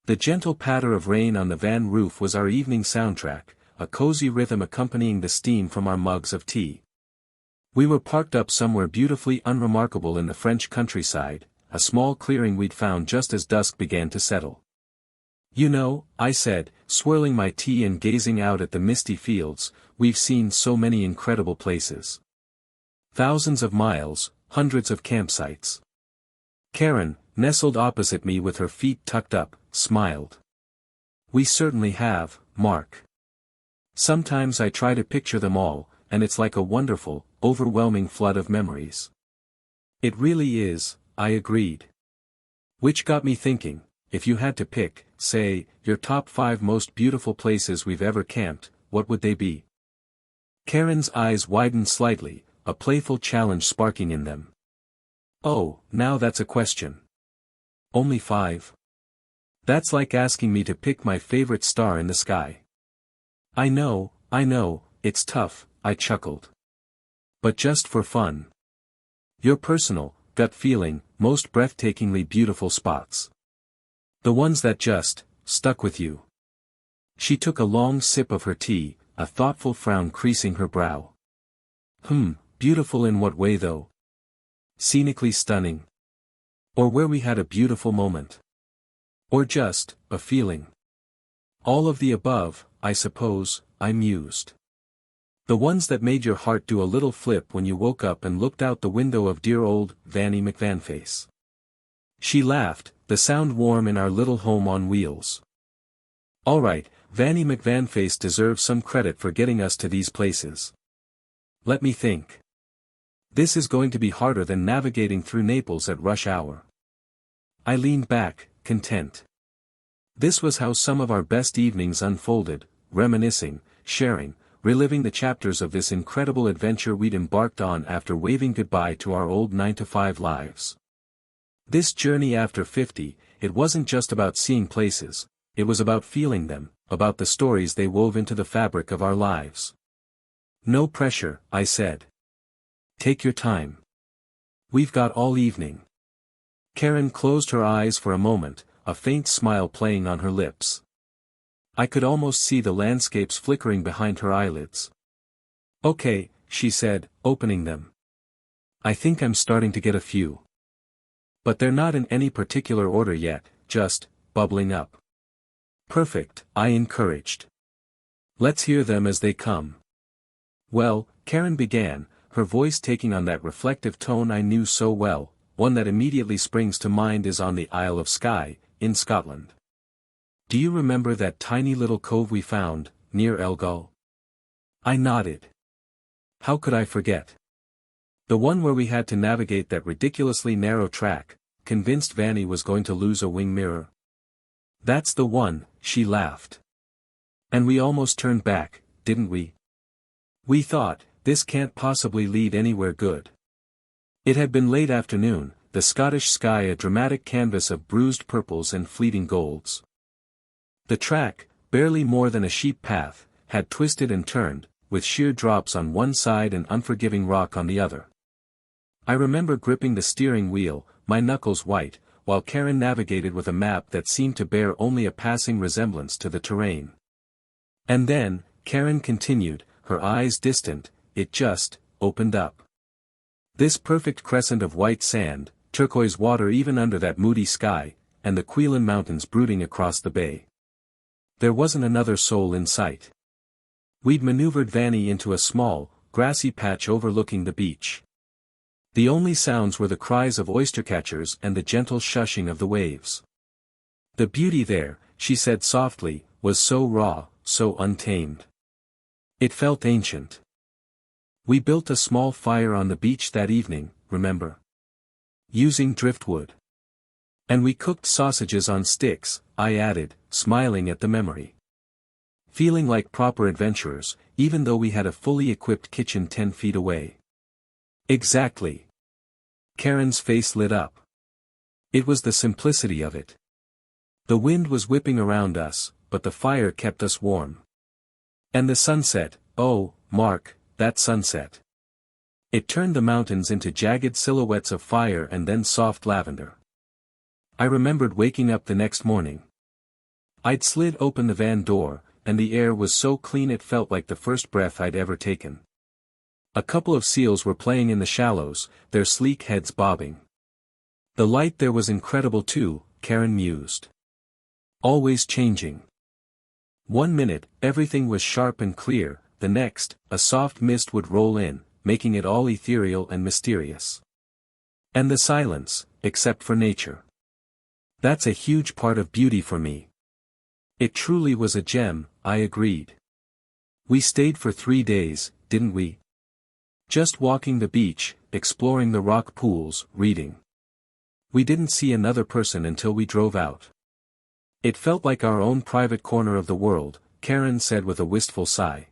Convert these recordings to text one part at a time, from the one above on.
The gentle patter of rain on the van roof was our evening soundtrack, a cozy rhythm accompanying the steam from our mugs of tea. We were parked up somewhere beautifully unremarkable in the French countryside, a small clearing we'd found just as dusk began to settle. "You know," I said, swirling my tea and gazing out at the misty fields, "we've seen so many incredible places. Thousands of miles, hundreds of campsites." Karen, nestled opposite me with her feet tucked up, smiled. "We certainly have, Mark. Sometimes I try to picture them all, and it's like a wonderful, overwhelming flood of memories." "It really is," I agreed. Which got me thinking, if you had to pick, say, your top 5 most beautiful places we've ever camped, what would they be? Karen's eyes widened slightly, a playful challenge sparking in them. "Oh, now that's a question. Only 5? That's like asking me to pick my favorite star in the sky." I know, it's tough," I chuckled. "But just for fun. Your personal, gut feeling, most breathtakingly beautiful spots. The ones that just, stuck with you." She took a long sip of her tea, a thoughtful frown creasing her brow. Beautiful in what way though? Scenically stunning? Or where we had a beautiful moment? Or just, a feeling? All of the above, I suppose, I mused. The ones that made your heart do a little flip when you woke up and looked out the window of dear old Vanny McVanface. She laughed, the sound warm in our little home on wheels. "All right, Vanny McVanface deserves some credit for getting us to these places. Let me think. This is going to be harder than navigating through Naples at rush hour." I leaned back, content. This was how some of our best evenings unfolded, reminiscing, sharing, reliving the chapters of this incredible adventure we'd embarked on after waving goodbye to our old 9-to-5 lives. This journey after 50, it wasn't just about seeing places, it was about feeling them, about the stories they wove into the fabric of our lives. "No pressure," I said. "Take your time. We've got all evening." Karen closed her eyes for a moment, a faint smile playing on her lips. I could almost see the landscapes flickering behind her eyelids. "Okay," she said, opening them. "I think I'm starting to get a few. But they're not in any particular order yet, just, bubbling up." "Perfect," I encouraged. "Let's hear them as they come." "Well," Karen began, her voice taking on that reflective tone I knew so well, one that immediately springs to mind is on the Isle of Skye, in Scotland. "Do you remember that tiny little cove we found, near Elgall?" I nodded. How could I forget? The one where we had to navigate that ridiculously narrow track, convinced Vanny was going to lose a wing mirror. "That's the one," she laughed. "And we almost turned back, didn't we? We thought, this can't possibly lead anywhere good." It had been late afternoon, the Scottish sky a dramatic canvas of bruised purples and fleeting golds. The track, barely more than a sheep path, had twisted and turned, with sheer drops on one side and unforgiving rock on the other. I remember gripping the steering wheel, my knuckles white, while Karen navigated with a map that seemed to bear only a passing resemblance to the terrain. And then, Karen continued, her eyes distant, it just, opened up. This perfect crescent of white sand, turquoise water even under that moody sky, and the Quillan Mountains brooding across the bay. There wasn't another soul in sight. We'd maneuvered Vanny into a small, grassy patch overlooking the beach. The only sounds were the cries of oystercatchers and the gentle shushing of the waves. The beauty there, she said softly, was so raw, so untamed. It felt ancient. We built a small fire on the beach that evening, remember? Using driftwood. And we cooked sausages on sticks, I added, smiling at the memory. Feeling like proper adventurers, even though we had a fully equipped kitchen 10 feet away. Exactly. Karen's face lit up. It was the simplicity of it. The wind was whipping around us, but the fire kept us warm. And the sunset, oh, Mark, that sunset. It turned the mountains into jagged silhouettes of fire and then soft lavender. I remembered waking up the next morning. I'd slid open the van door, and the air was so clean it felt like the first breath I'd ever taken. A couple of seals were playing in the shallows, their sleek heads bobbing. The light there was incredible too, Karen mused. Always changing. 1 minute, everything was sharp and clear, the next, a soft mist would roll in, making it all ethereal and mysterious. And the silence, except for nature. That's a huge part of beauty for me. It truly was a gem, I agreed. We stayed for 3 days, didn't we? Just walking the beach, exploring the rock pools, reading. We didn't see another person until we drove out. It felt like our own private corner of the world, Karen said with a wistful sigh.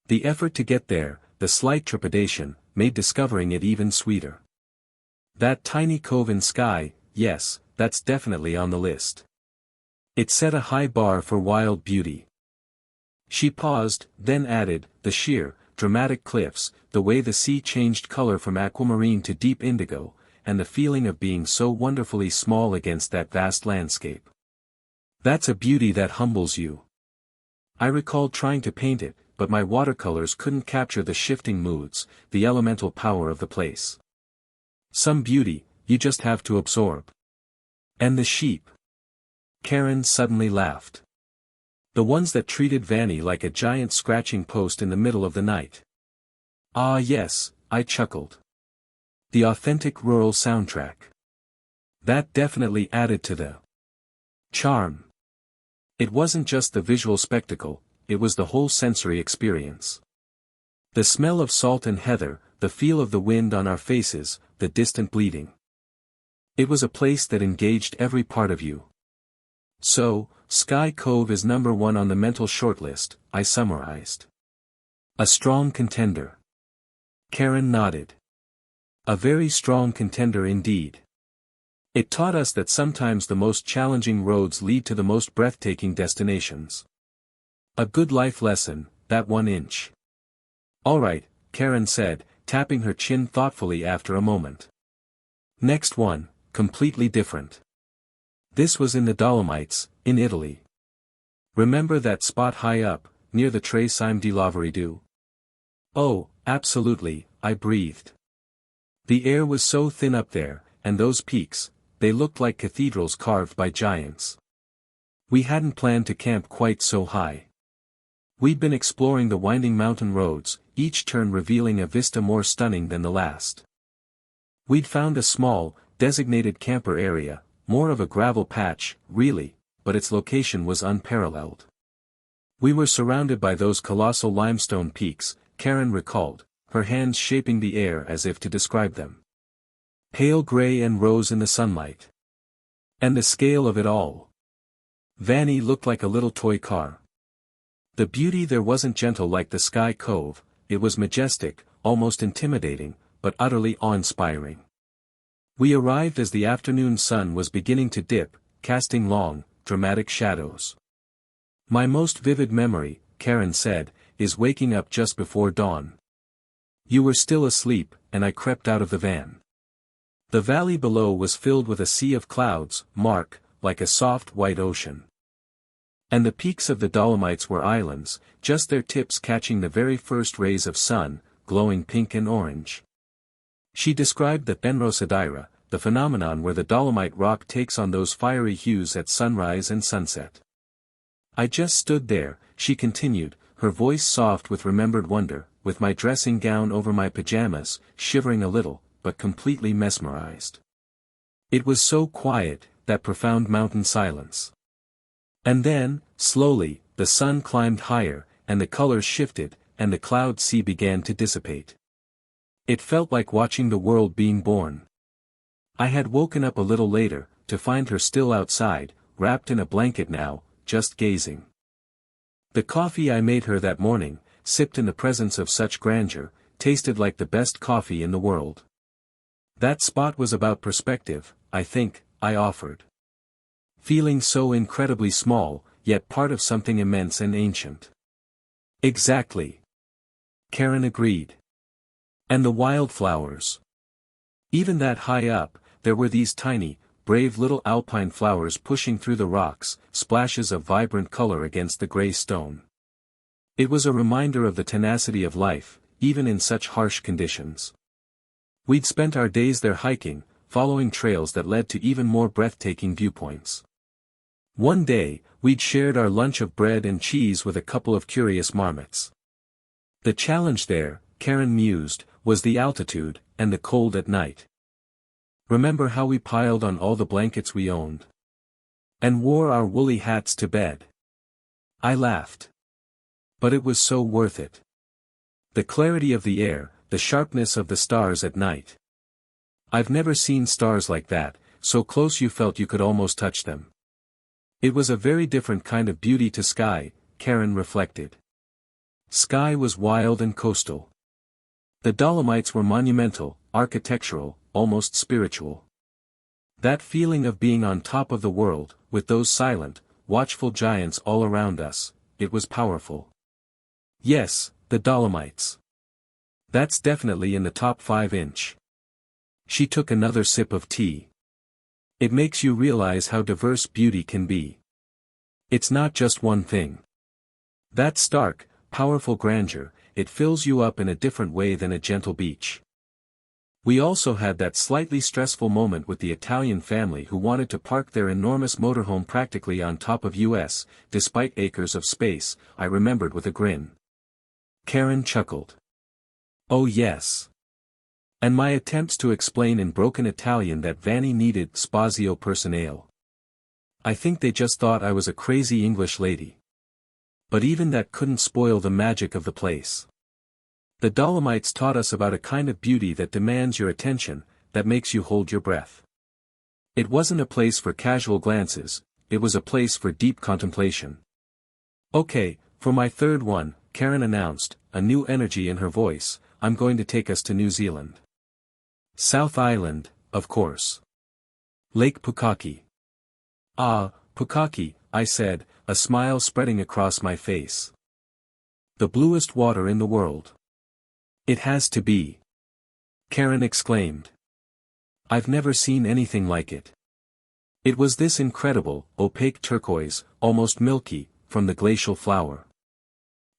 The effort to get there, the slight trepidation, made discovering it even sweeter. That tiny cove in Skye, yes, that's definitely on the list. It set a high bar for wild beauty. She paused, then added, the sheer, dramatic cliffs, the way the sea changed color from aquamarine to deep indigo, and the feeling of being so wonderfully small against that vast landscape. That's a beauty that humbles you. I recalled trying to paint it, but my watercolors couldn't capture the shifting moods, the elemental power of the place. Some beauty, you just have to absorb. And the sheep. Karen suddenly laughed. The ones that treated Vanny like a giant scratching post in the middle of the night. Ah yes, I chuckled. The authentic rural soundtrack. That definitely added to the charm. It wasn't just the visual spectacle, it was the whole sensory experience. The smell of salt and heather, the feel of the wind on our faces, the distant bleating. It was a place that engaged every part of you. So, Skye Cove is number 1 on the mental shortlist, I summarized. A strong contender. Karen nodded. A very strong contender indeed. It taught us that sometimes the most challenging roads lead to the most breathtaking destinations. A good life lesson, that 1 inch. All right, Karen said, tapping her chin thoughtfully after a moment. Next one, completely different. This was in the Dolomites, in Italy. Remember that spot high up, near the Tre Cime di Lavaredo? Oh, absolutely, I breathed. The air was so thin up there, and those peaks, they looked like cathedrals carved by giants. We hadn't planned to camp quite so high. We'd been exploring the winding mountain roads, each turn revealing a vista more stunning than the last. We'd found a small, designated camper area, more of a gravel patch, really, but its location was unparalleled. We were surrounded by those colossal limestone peaks, Karen recalled, her hands shaping the air as if to describe them. Pale gray and rose in the sunlight. And the scale of it all. Vanny looked like a little toy car. The beauty there wasn't gentle like the Skye Cove, it was majestic, almost intimidating, but utterly awe-inspiring. We arrived as the afternoon sun was beginning to dip, casting long, dramatic shadows. My most vivid memory, Karen said, is waking up just before dawn. You were still asleep, and I crept out of the van. The valley below was filled with a sea of clouds, like a soft white ocean. And the peaks of the Dolomites were islands, just their tips catching the very first rays of sun, glowing pink and orange. She described the Benrosadira, the phenomenon where the Dolomite rock takes on those fiery hues at sunrise and sunset. I just stood there, she continued, her voice soft with remembered wonder, with my dressing gown over my pajamas, shivering a little, but completely mesmerized. It was so quiet, that profound mountain silence. And then, slowly, the sun climbed higher, and the colors shifted, and the cloud sea began to dissipate. It felt like watching the world being born. I had woken up a little later, to find her still outside, wrapped in a blanket now, just gazing. The coffee I made her that morning, sipped in the presence of such grandeur, tasted like the best coffee in the world. That spot was about perspective, I think, I offered. Feeling so incredibly small, yet part of something immense and ancient. Exactly. Karen agreed. And the wildflowers. Even that high up, there were these tiny, brave little alpine flowers pushing through the rocks, splashes of vibrant color against the gray stone. It was a reminder of the tenacity of life, even in such harsh conditions. We'd spent our days there hiking, following trails that led to even more breathtaking viewpoints. One day, we'd shared our lunch of bread and cheese with a couple of curious marmots. The challenge there, Karen mused, was the altitude, and the cold at night. Remember how we piled on all the blankets we owned? And wore our woolly hats to bed? I laughed. But it was so worth it. The clarity of the air, the sharpness of the stars at night. I've never seen stars like that, so close you felt you could almost touch them. It was a very different kind of beauty to sky, Karen reflected. Sky was wild and coastal. The Dolomites were monumental, architectural, almost spiritual. That feeling of being on top of the world, with those silent, watchful giants all around us, it was powerful. Yes, the Dolomites. That's definitely in the top 5-inch. She took another sip of tea. It makes you realize how diverse beauty can be. It's not just one thing. That stark, powerful grandeur, it fills you up in a different way than a gentle beach. We also had that slightly stressful moment with the Italian family who wanted to park their enormous motorhome practically on top of us, despite acres of space, I remembered with a grin. Karen chuckled. Oh yes. And my attempts to explain in broken Italian that Vanny needed spazio personale. I think they just thought I was a crazy English lady. But even that couldn't spoil the magic of the place. The Dolomites taught us about a kind of beauty that demands your attention, that makes you hold your breath. It wasn't a place for casual glances, it was a place for deep contemplation. Okay, for my third one, Karen announced, a new energy in her voice, I'm going to take us to New Zealand. South Island, of course. Lake Pukaki. Ah, Pukaki, I said, a smile spreading across my face. The bluest water in the world. It has to be. Karen exclaimed. I've never seen anything like it. It was this incredible, opaque turquoise, almost milky, from the glacial flower.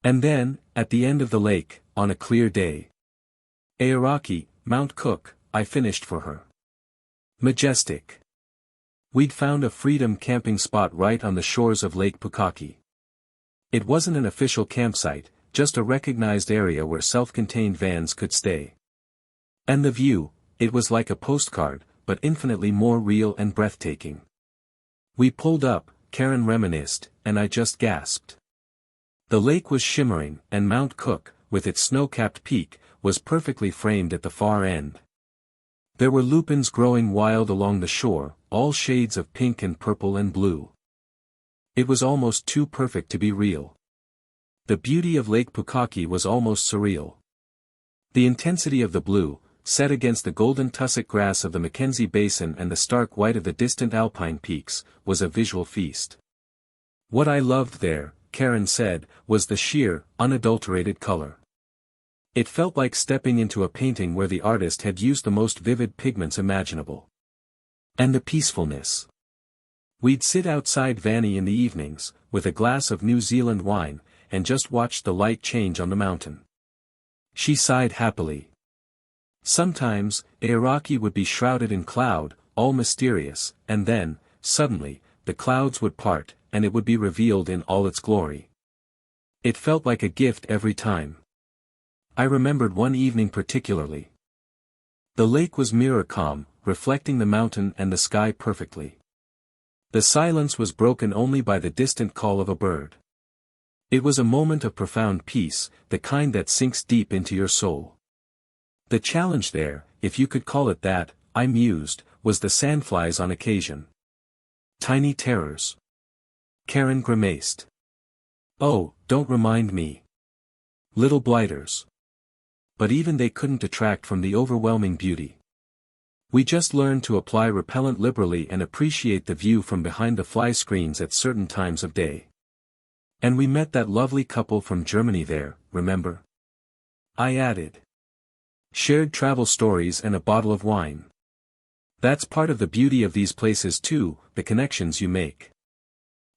And then, at the end of the lake, on a clear day. Aoraki, Mount Cook, I finished for her. Majestic. We'd found a freedom camping spot right on the shores of Lake Pukaki. It wasn't an official campsite, just a recognized area where self-contained vans could stay. And the view, it was like a postcard, but infinitely more real and breathtaking. We pulled up, Karen reminisced, and I just gasped. The lake was shimmering, and Mount Cook, with its snow-capped peak, was perfectly framed at the far end. There were lupins growing wild along the shore, all shades of pink and purple and blue. It was almost too perfect to be real. The beauty of Lake Pukaki was almost surreal. The intensity of the blue, set against the golden tussock grass of the Mackenzie Basin and the stark white of the distant alpine peaks, was a visual feast. What I loved there, Karen said, was the sheer, unadulterated color. It felt like stepping into a painting where the artist had used the most vivid pigments imaginable. And the peacefulness. We'd sit outside Vanny in the evenings, with a glass of New Zealand wine, and just watch the light change on the mountain. She sighed happily. Sometimes, Aoraki would be shrouded in cloud, all mysterious, and then, suddenly, the clouds would part, and it would be revealed in all its glory. It felt like a gift every time. I remembered one evening particularly. The lake was mirror calm, reflecting the mountain and the sky perfectly. The silence was broken only by the distant call of a bird. It was a moment of profound peace, the kind that sinks deep into your soul. The challenge there, if you could call it that, I mused, was the sandflies on occasion. Tiny terrors. Karen grimaced. Oh, don't remind me. Little blighters. But even they couldn't detract from the overwhelming beauty. We just learned to apply repellent liberally and appreciate the view from behind the fly screens at certain times of day. And we met that lovely couple from Germany there, remember? I added. Shared travel stories and a bottle of wine. That's part of the beauty of these places too, the connections you make.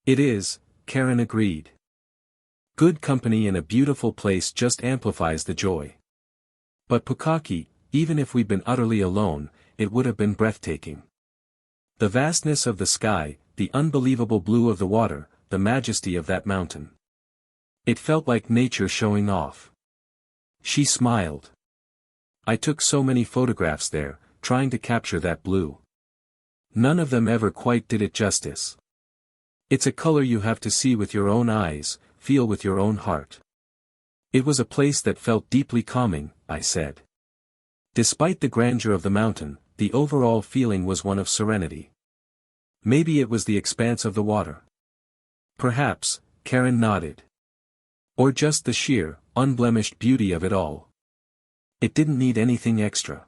It is, Karen agreed. Good company in a beautiful place just amplifies the joy. But Pukaki, even if we'd been utterly alone, it would have been breathtaking. The vastness of the sky, the unbelievable blue of the water, the majesty of that mountain. It felt like nature showing off. She smiled. I took so many photographs there, trying to capture that blue. None of them ever quite did it justice. It's a color you have to see with your own eyes, feel with your own heart. It was a place that felt deeply calming, I said. Despite the grandeur of the mountain, the overall feeling was one of serenity. Maybe it was the expanse of the water. Perhaps, Karen nodded. Or just the sheer, unblemished beauty of it all. It didn't need anything extra.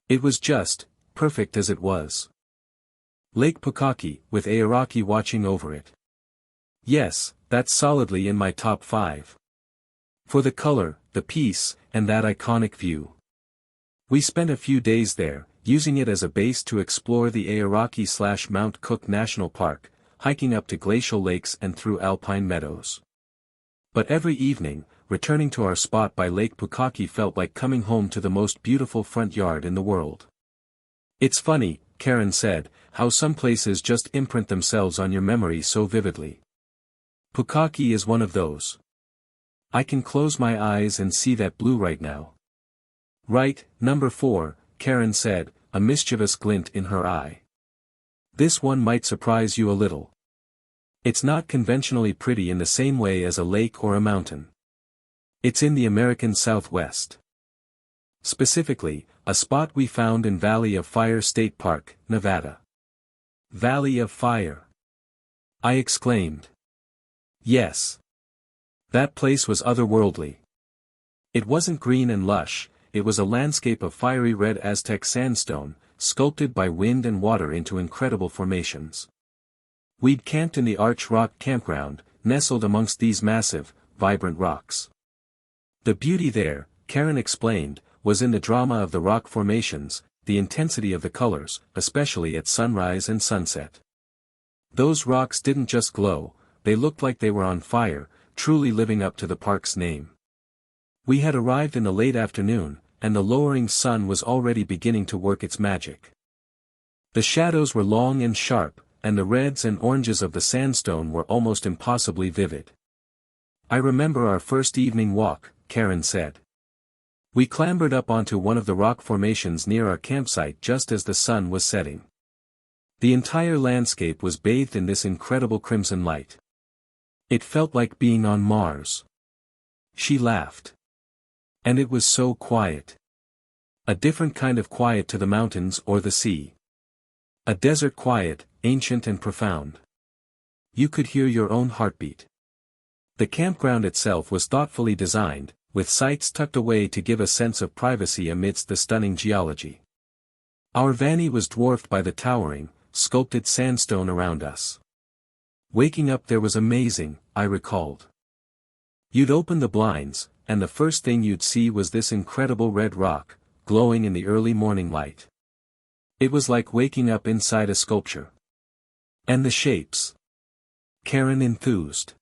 It was just, perfect as it was. Lake Pukaki, with Aoraki watching over it. Yes, that's solidly in my top 5. For the color, the peace, and that iconic view. We spent a few days there, using it as a base to explore the Aoraki/Mount Cook National Park, hiking up to glacial lakes and through alpine meadows. But every evening, returning to our spot by Lake Pukaki felt like coming home to the most beautiful front yard in the world. It's funny, Karen said, how some places just imprint themselves on your memory so vividly. Pukaki is one of those. I can close my eyes and see that blue right now. Right, number 4, Karen said, a mischievous glint in her eye. This one might surprise you a little. It's not conventionally pretty in the same way as a lake or a mountain. It's in the American Southwest. Specifically, a spot we found in Valley of Fire State Park, Nevada. Valley of Fire. I exclaimed. Yes. That place was otherworldly. It wasn't green and lush, it was a landscape of fiery red Aztec sandstone, sculpted by wind and water into incredible formations. We'd camped in the Arch Rock campground, nestled amongst these massive, vibrant rocks. The beauty there, Karen explained, was in the drama of the rock formations, the intensity of the colors, especially at sunrise and sunset. Those rocks didn't just glow, they looked like they were on fire, truly living up to the park's name. We had arrived in the late afternoon, and the lowering sun was already beginning to work its magic. The shadows were long and sharp, and the reds and oranges of the sandstone were almost impossibly vivid. I remember our first evening walk, Karen said. We clambered up onto one of the rock formations near our campsite just as the sun was setting. The entire landscape was bathed in this incredible crimson light. It felt like being on Mars. She laughed. And it was so quiet. A different kind of quiet to the mountains or the sea. A desert quiet, ancient and profound. You could hear your own heartbeat. The campground itself was thoughtfully designed, with sites tucked away to give a sense of privacy amidst the stunning geology. Our vanny was dwarfed by the towering, sculpted sandstone around us. Waking up there was amazing, I recalled. You'd open the blinds, and the first thing you'd see was this incredible red rock, glowing in the early morning light. It was like waking up inside a sculpture. And the shapes. Karen enthused.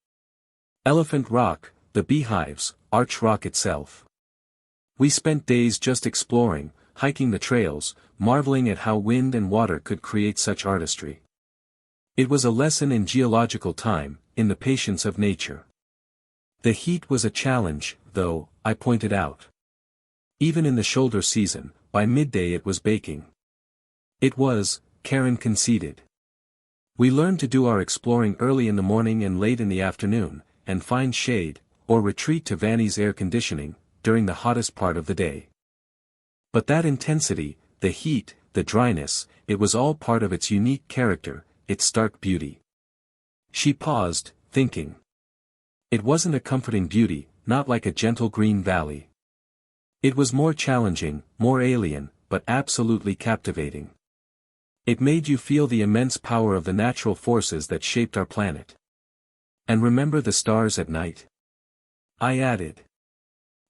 Elephant Rock, the beehives, Arch Rock itself. We spent days just exploring, hiking the trails, marveling at how wind and water could create such artistry. It was a lesson in geological time, in the patience of nature. The heat was a challenge, though, I pointed out. Even in the shoulder season, by midday it was baking. It was, Karen conceded. We learned to do our exploring early in the morning and late in the afternoon, and find shade, or retreat to Vanny's air conditioning, during the hottest part of the day. But that intensity, the heat, the dryness, it was all part of its unique character, its stark beauty. She paused, thinking. It wasn't a comforting beauty, not like a gentle green valley. It was more challenging, more alien, but absolutely captivating. It made you feel the immense power of the natural forces that shaped our planet. And remember the stars at night? I added.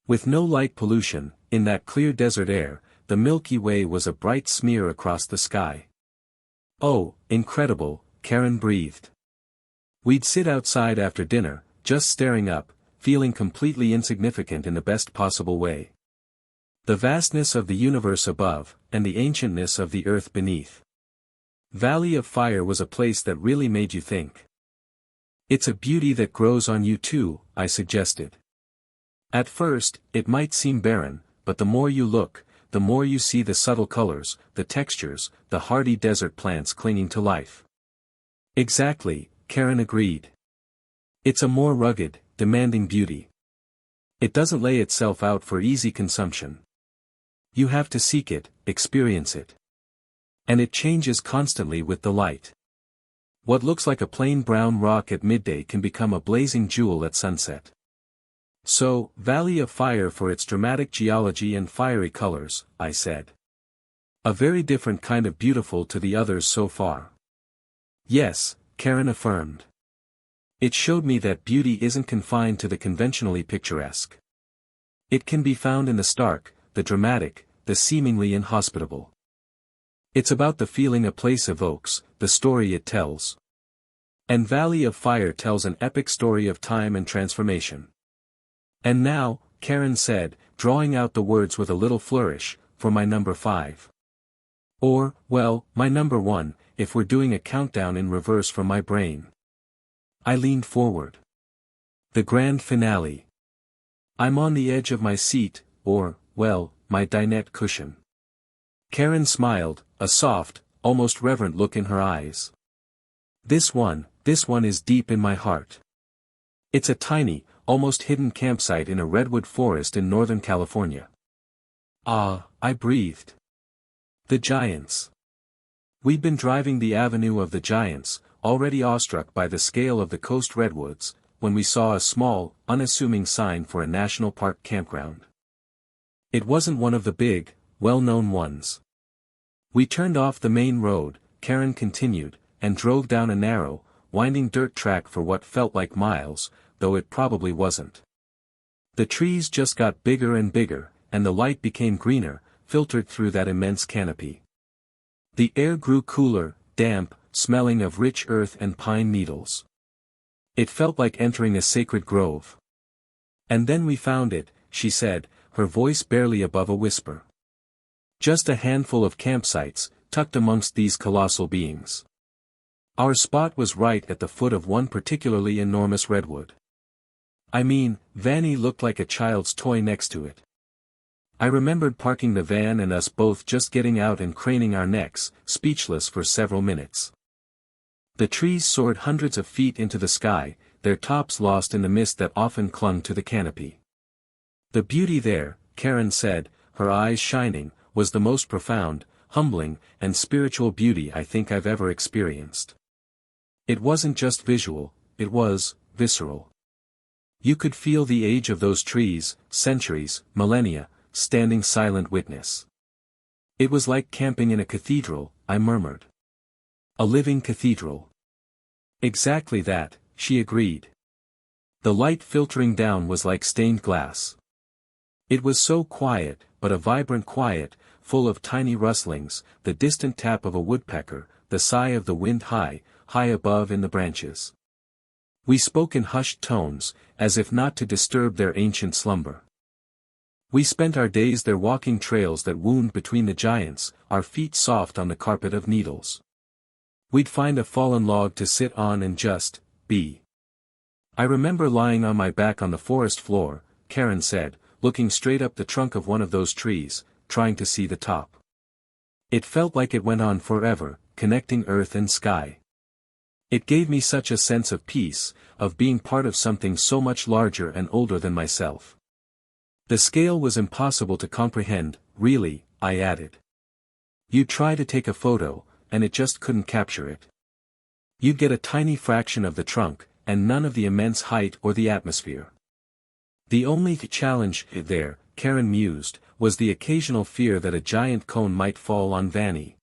With no light pollution, in that clear desert air, the Milky Way was a bright smear across the sky. "Oh, incredible," Karen breathed. We'd sit outside after dinner, just staring up, feeling completely insignificant in the best possible way. The vastness of the universe above, and the ancientness of the earth beneath. Valley of Fire was a place that really made you think. "It's a beauty that grows on you too," I suggested. "At first, it might seem barren, but the more you look, the more you see the subtle colors, the textures, the hardy desert plants clinging to life." "Exactly," Karen agreed. "It's a more rugged, demanding beauty. It doesn't lay itself out for easy consumption. You have to seek it, experience it. And it changes constantly with the light. What looks like a plain brown rock at midday can become a blazing jewel at sunset." "So, Valley of Fire for its dramatic geology and fiery colors," I said. "A very different kind of beautiful to the others so far." "Yes," Karen affirmed. "It showed me that beauty isn't confined to the conventionally picturesque. It can be found in the stark, the dramatic, the seemingly inhospitable. It's about the feeling a place evokes, the story it tells. And Valley of Fire tells an epic story of time and transformation." "And now," Karen said, drawing out the words with a little flourish, "for my number 5. Or, well, my number 1, if we're doing a countdown in reverse from my brain." I leaned forward. "The grand finale. I'm on the edge of my seat, or, well, my dinette cushion." Karen smiled, a soft, almost reverent look in her eyes. This one is deep in my heart. It's a tiny, almost hidden campsite in a redwood forest in Northern California." "Ah," I breathed. "The giants." We'd been driving the Avenue of the Giants, already awestruck by the scale of the coast redwoods, when we saw a small, unassuming sign for a national park campground. It wasn't one of the big, well-known ones. We turned off the main road, Karen continued, and drove down a narrow, winding dirt track for what felt like miles, though it probably wasn't. The trees just got bigger and bigger, and the light became greener, filtered through that immense canopy. The air grew cooler, damp, smelling of rich earth and pine needles. It felt like entering a sacred grove. "And then we found it," she said, her voice barely above a whisper. "Just a handful of campsites, tucked amongst these colossal beings. Our spot was right at the foot of one particularly enormous redwood. I mean, Vanny looked like a child's toy next to it. I remembered parking the van and us both just getting out and craning our necks, speechless for several minutes. The trees soared hundreds of feet into the sky, their tops lost in the mist that often clung to the canopy. The beauty there," Karen said, her eyes shining, "was the most profound, humbling, and spiritual beauty I think I've ever experienced. It wasn't just visual, it was visceral. You could feel the age of those trees, centuries, millennia, standing silent witness. It was like camping in a cathedral," I murmured. "A living cathedral." "Exactly that," she agreed. The light filtering down was like stained glass. It was so quiet, but a vibrant quiet, full of tiny rustlings, the distant tap of a woodpecker, the sigh of the wind high above in the branches. We spoke in hushed tones, as if not to disturb their ancient slumber. We spent our days there walking trails that wound between the giants, our feet soft on the carpet of needles. We'd find a fallen log to sit on and just be. I remember lying on my back on the forest floor, Karen said, looking straight up the trunk of one of those trees, trying to see the top. It felt like it went on forever, connecting earth and sky. It gave me such a sense of peace, of being part of something so much larger and older than myself. The scale was impossible to comprehend, really, I added. You'd try to take a photo, and it just couldn't capture it. You'd get a tiny fraction of the trunk, and none of the immense height or the atmosphere. The only challenge there, Karen mused, was the occasional fear that a giant cone might fall on Vanny.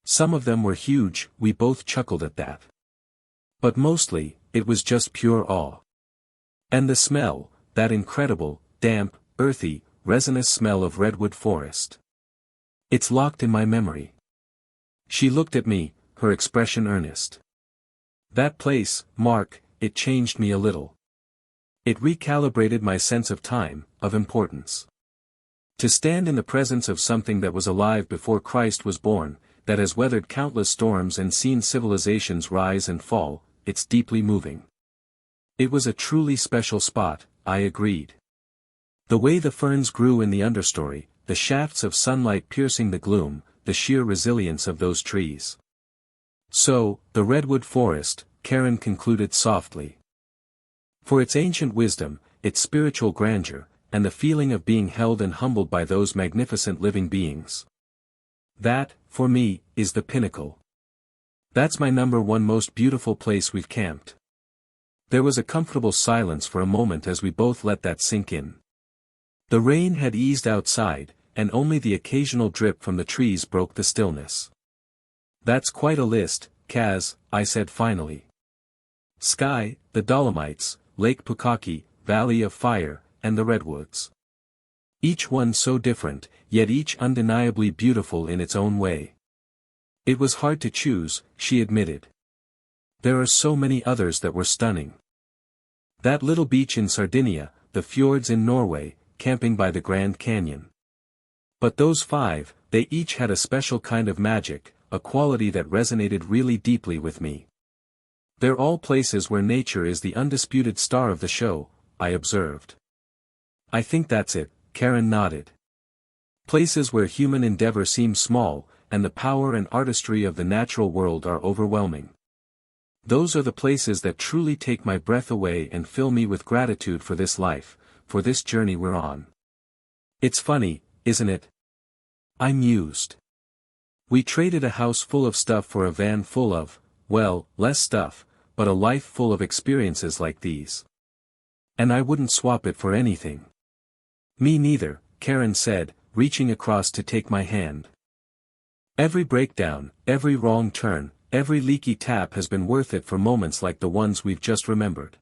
Some of them were huge, we both chuckled at that. But mostly, it was just pure awe. And the smell, that incredible, damp, earthy, resinous smell of redwood forest. It's locked in my memory. She looked at me, her expression earnest. That place, Mark, it changed me a little. It recalibrated my sense of time, of importance. To stand in the presence of something that was alive before Christ was born, that has weathered countless storms and seen civilizations rise and fall, it's deeply moving. It was a truly special spot, I agreed. The way the ferns grew in the understory, the shafts of sunlight piercing the gloom, the sheer resilience of those trees. So, the redwood forest, Karen concluded softly. For its ancient wisdom, its spiritual grandeur, and the feeling of being held and humbled by those magnificent living beings. That, for me, is the pinnacle. That's my number one most beautiful place we've camped. There was a comfortable silence for a moment as we both let that sink in. The rain had eased outside, and only the occasional drip from the trees broke the stillness. That's quite a list, Kaz, I said finally. Sky, the Dolomites, Lake Pukaki, Valley of Fire, and the Redwoods. Each one so different, yet each undeniably beautiful in its own way. It was hard to choose, she admitted. There are so many others that were stunning. That little beach in Sardinia, the fjords in Norway, camping by the Grand Canyon. But those 5, they each had a special kind of magic, a quality that resonated really deeply with me. They're all places where nature is the undisputed star of the show, I observed. I think that's it, Karen nodded. Places where human endeavor seems small, and the power and artistry of the natural world are overwhelming. Those are the places that truly take my breath away and fill me with gratitude for this life, for this journey we're on. It's funny, isn't it? I mused. We traded a house full of stuff for a van full of, well, less stuff, but a life full of experiences like these. And I wouldn't swap it for anything. Me neither, Karen said, reaching across to take my hand. Every breakdown, every wrong turn, every leaky tap has been worth it for moments like the ones we've just remembered.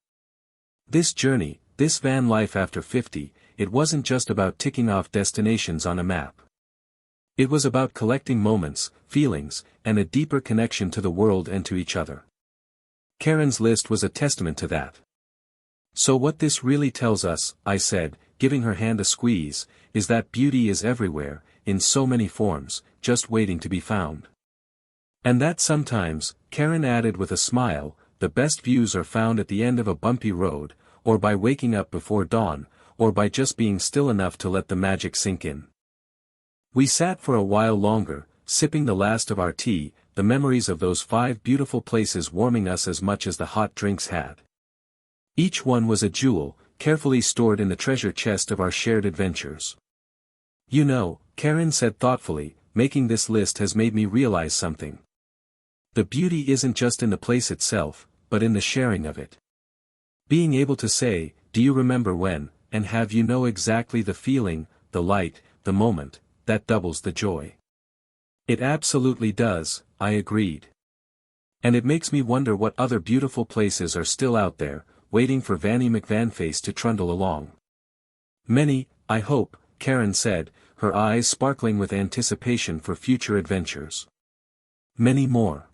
This journey, this van life after 50, it wasn't just about ticking off destinations on a map. It was about collecting moments, feelings, and a deeper connection to the world and to each other. Karen's list was a testament to that. So what this really tells us, I said, giving her hand a squeeze, is that beauty is everywhere, in so many forms, just waiting to be found. And that sometimes, Karen added with a smile, the best views are found at the end of a bumpy road, or by waking up before dawn, or by just being still enough to let the magic sink in. We sat for a while longer, sipping the last of our tea, the memories of those 5 beautiful places warming us as much as the hot drinks had. Each one was a jewel, carefully stored in the treasure chest of our shared adventures. You know, Karen said thoughtfully, making this list has made me realize something. The beauty isn't just in the place itself, but in the sharing of it. Being able to say, do you remember when, and have you know exactly the feeling, the light, the moment, that doubles the joy. It absolutely does, I agreed. And it makes me wonder what other beautiful places are still out there, waiting for Vanny McVanface to trundle along. Many, I hope, Karen said, her eyes sparkling with anticipation for future adventures. Many more.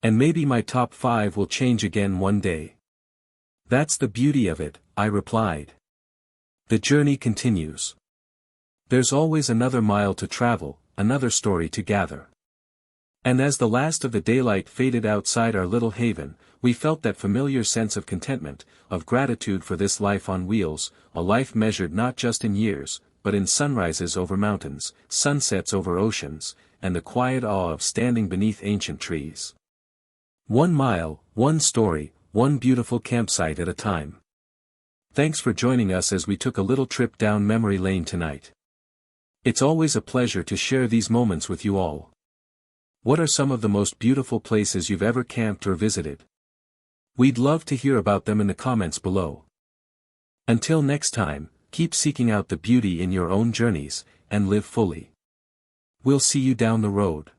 And maybe my top 5 will change again one day. That's the beauty of it, I replied. The journey continues. There's always another mile to travel, another story to gather. And as the last of the daylight faded outside our little haven, we felt that familiar sense of contentment, of gratitude for this life on wheels, a life measured not just in years, but in sunrises over mountains, sunsets over oceans, and the quiet awe of standing beneath ancient trees. 1 mile, one story, one beautiful campsite at a time. Thanks for joining us as we took a little trip down memory lane tonight. It's always a pleasure to share these moments with you all. What are some of the most beautiful places you've ever camped or visited? We'd love to hear about them in the comments below. Until next time, keep seeking out the beauty in your own journeys, and live fully. We'll see you down the road.